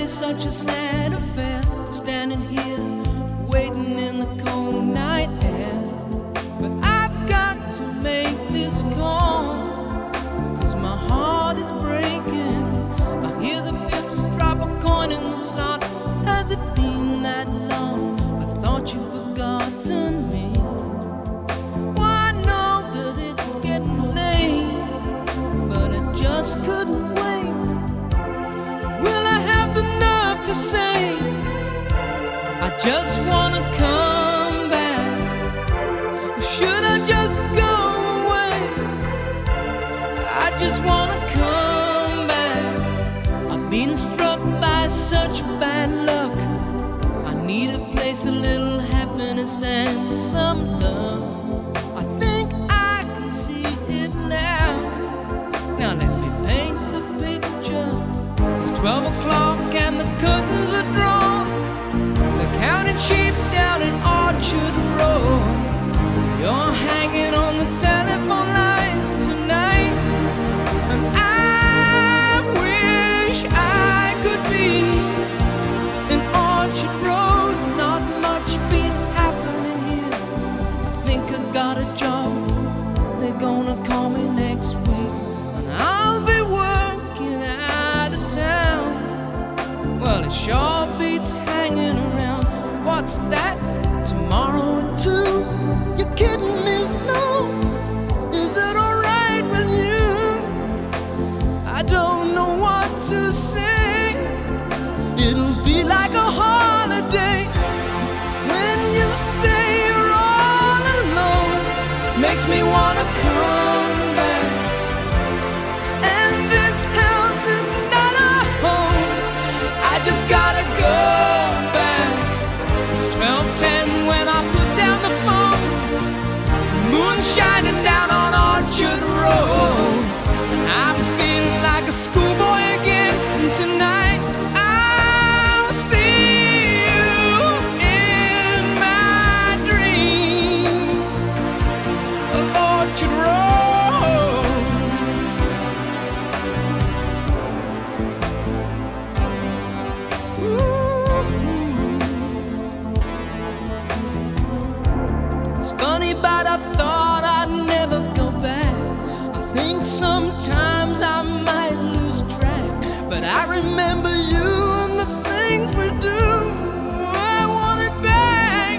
such a sad affair, standing here waiting in the cold night air. But I've got to make this call, 'cause my heart is breaking. I hear the pips drop a coin in the slot. Has it been that long? I thought you'd forgotten me. Well, I know that it's getting late, but I just couldn't wait. Will I have the nerve to say I just wanna come back? Or should I just go away? I just wanna come back. I've been struck by such bad luck. I need a place, a little happiness and some love. I think I can see it now. Now let me paint the picture. It's 12 o'clock and the curtains are drawn. They're counting sheep down in Orchard Road. You're hanging on the telephone line tonight, and I wish I could be in Orchard Road. Not much been happening here. I think I got a job. They're gonna call me next week, and I'll be working out of town. Well, it sure beats hanging around. What's that? Tomorrow at 2? You're kidding me? No. Is it alright with you? I don't know what to say. It'll be like a holiday when you say you're all alone. Makes me wanna come back. And this house is not a home. I just gotta go back. It's 12:10 when I put down the phone. Moon shining down on Orchard Road, and I'm feeling like a schoolboy again. And tonight I'll see you in my dreams of Orchard Road. It's funny, but I thought I'd never go back. I think sometimes I might lose track, but I remember you and the things we do. I want it back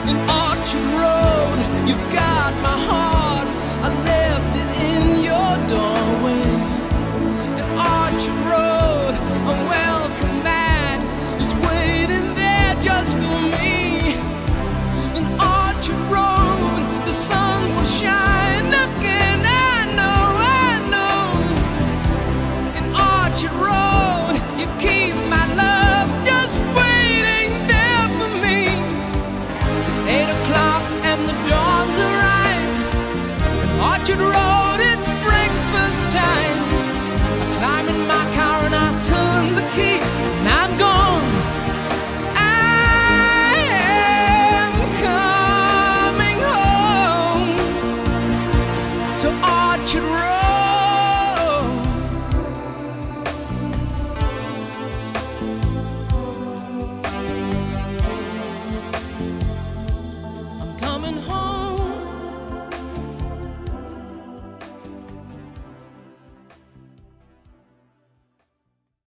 in Orchard Road. You've got